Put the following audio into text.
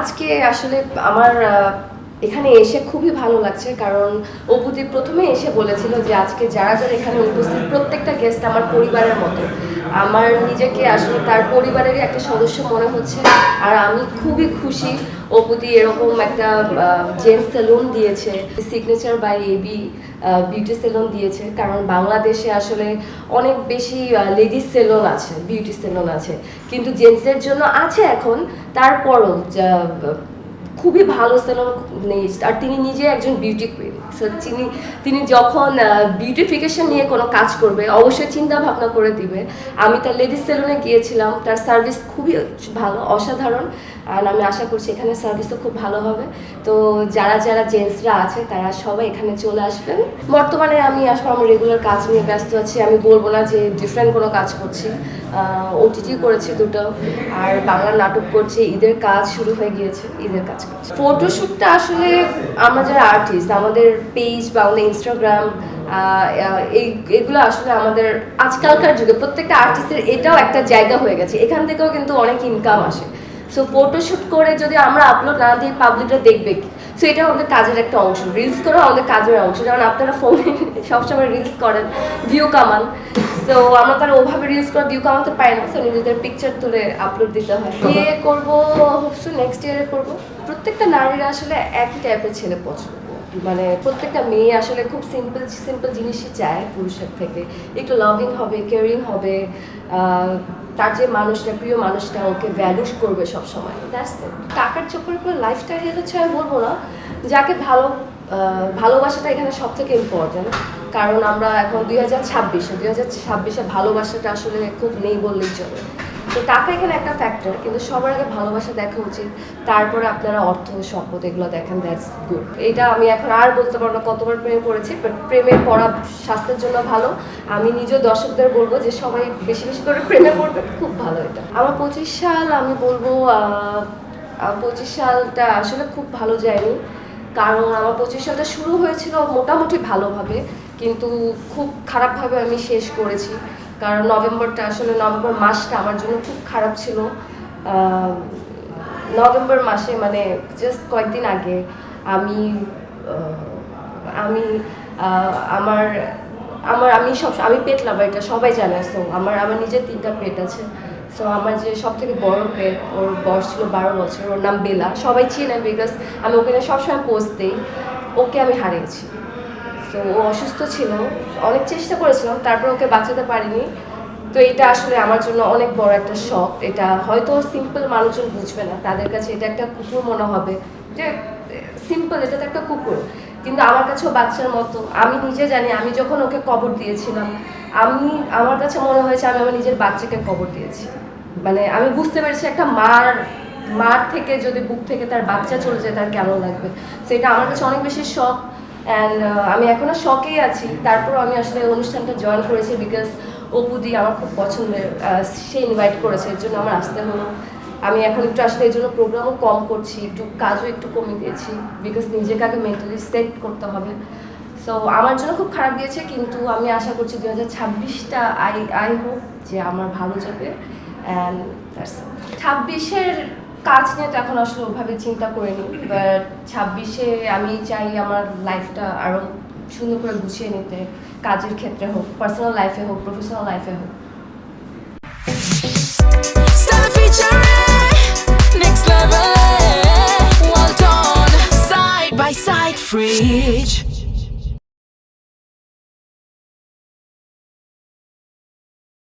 আজকে আসলে আমার এখানে এসে খুবই ভালো লাগছে, কারণ অপুদি প্রথমে এসে বলেছিল যে আজকে যারা যারা এখানে উপস্থিত প্রত্যেকটা গেস্ট আমার পরিবারের মতো। আমার নিজেকে আসলে তার পরিবারেরই একটা সদস্য মনে হচ্ছে। আর আমি খুবই খুশি অপুদি এরকম একটা জেন্টস সেলুন দিয়েছে, signature by AB beauty salon দিয়েছে। কারণ বাংলাদেশে আসলে অনেক বেশি লেডিস সেলুন আছে, বিউটি সেলুন আছে, কিন্তু জেন্টসদের জন্য আছে এখন। তারপরও খুবই ভালো সেলুন নেই। আর তিনি নিজে একজন বিউটি কুইন, সো তিনি যখন বিউটিফিকেশন নিয়ে কোনো কাজ করবে অবশ্যই চিন্তা ভাবনা করে দিবে। আমি তার লেডিস সেলুনে গিয়েছিলাম, তার সার্ভিস খুবই ভালো, অসাধারণ। আর আমি আশা করছি এখানে সার্ভিসও খুব ভালো হবে। তো যারা যারা জেন্টসরা আছে তারা সবাই এখানে চলে আসবেন। বর্তমানে আমি আসলে আমার রেগুলার কাজ নিয়ে ব্যস্ত আছি। আমি বলবো না যে ডিফারেন্ট কোনো কাজ করছি, ওটিটি করেছি দুটো, আর বাংলা নাটক করছি। ঈদের কাজ শুরু হয়ে গিয়েছে, ঈদের কাজ করছি। ফটোশ্যুটটা আসলে আমরা যারা আর্টিস্ট, আমাদের পেজ বা আমাদের ইনস্টাগ্রাম, এগুলো আসলে আমাদের আজকালকার যুগে প্রত্যেকটা আর্টিস্টের এটাও একটা জায়গা হয়ে গেছে। এখান থেকেও কিন্তু অনেক ইনকাম আসে। সো ফটোশ্যুট করে যদি আমরা আপলোড না দিই, পাবলিকরা দেখবে কি? সো এটা আমাদের কাজের একটা অংশ, রিলস করেও আমাদের কাজের অংশ। যেমন আপনারা ফোনে সবসময় রিলস করেন, ভিউ কামান। সো আমরা তারা ওভাবে রিলস করে ভিউ কামাতে পারি না, সো নিজেদের পিকচার তুলে আপলোড দিতে হয়। বিয়ে করবো হোপসো নেক্সট ইয়ারে করবো। প্রত্যেকটা নারীরা আসলে একই টাইপের ছেলে পছন্দ, মানে প্রত্যেকটা মেয়ে আসলে খুব সিম্পল সিম্পল জিনিসই চায় পুরুষের থেকে। একটু লাভিং হবে, কেয়ারিং হবে, তার যে মানুষটা, প্রিয় মানুষটা ওকে ভ্যালুস করবে সবসময়। That's it. টাকার চক্করে পুরো লাইফটা হেল হচ্ছে আমি বলবো না। যাকে ভালোবাসাটা এখানে সব থেকে ইম্পর্টেন্ট। কারণ আমরা এখন 2026-এ ভালোবাসাটা আসলে খুব নেই বললেই চলে। তো টাকা এখানে একটা ফ্যাক্টর, কিন্তু সবার আগে ভালোবাসা দেখা উচিত, তারপরে আপনারা অর্থ সম্পদ এগুলো দেখেন। That's good. এটা আমি এখন আর বলতে পারবো না কতবার প্রেমে পড়েছি, বাট প্রেমে পড়া স্বাস্থ্যের জন্য ভালো। আমি নিজেও দর্শকদের বলবো যে সবাই বেশি বেশি করে প্রেমে পড়বে, খুব ভালো এটা। আমার 25 সাল, আমি বলবো 25 সালটা আসলে খুব ভালো যায়নি। কারণ আমার 25 সালটা শুরু হয়েছিল মোটামুটি ভালোভাবে, কিন্তু খুব খারাপভাবে আমি শেষ করেছি। কারণ নভেম্বর মাসটা আমার জন্য খুব খারাপ ছিল। নভেম্বর মাসে মানে জাস্ট কয়েকদিন আগে আমি আমি আমার আমার আমি পেট লাভার, এটা সবাই জানে। সো আমার নিজের 3টা পেট আছে। সো আমার যে সব থেকে বড় পেট, ওর বয়স ছিল 12 বছর, ওর নাম বেলা। সবাই চিনে বিকজ আমি ওকে সবসময় পোস্ট দিই। ওকে আমি হারিয়েছি। তো ও অসুস্থ ছিল, অনেক চেষ্টা করেছিলাম, তারপর ওকে বাঁচাতে পারিনি। তো এটা আসলে আমার জন্য অনেক বড় একটা শক। এটা হয়তো সিম্পল মানুষজন বুঝবে না, তাদের কাছে এটা একটা কুকুর মনে হবে, যে সিম্পল, এটা তো একটা কুকুর, কিন্তু আমার কাছেও বাচ্চার মতো। আমি নিজে জানি, আমি যখন ওকে কবর দিয়েছিলাম, আমার কাছে মনে হয়েছে আমি আমার নিজের বাচ্চাকে কবর দিয়েছি। মানে আমি বুঝতে পেরেছি একটা মার থেকে যদি বুক থেকে তার বাচ্চা চলে যায় তার কেমন লাগবে। সেটা আমার কাছে অনেক বেশি শখ। অ্যান্ড আমি এখনো শখেই আছি। তারপর আমি আসলে অনুষ্ঠানটা জয়েন করেছি বিকজ অপুদি আমার খুব পছন্দের, সে ইনভাইট করেছে, এর জন্য আমার আসতে হলো। আমি এখন একটু আসলে এই জন্য প্রোগ্রামও কম করছি, একটু কাজও একটু কমিয়ে দিয়েছি, বিকজ নিজেকে আগে মেন্টালি সেট করতে হবে। সো আমার জন্য খুব খারাপ গিয়েছে, কিন্তু আমি আশা করছি 2026টা আই হোপ যে আমার ভালো যাবে। অ্যান্ড 26-এর কাজ নিয়ে তো এখন আসলে ওভাবে চিন্তা করিনি, বাট 26-এ আমি চাই আমার লাইফটা আরও সুন্দর করে গুছিয়ে নিতে, কাজের ক্ষেত্রে হোক, পার্সোনাল লাইফে হোক, প্রফেশনাল লাইফে হোক। Next level, well done, side by side, fridge.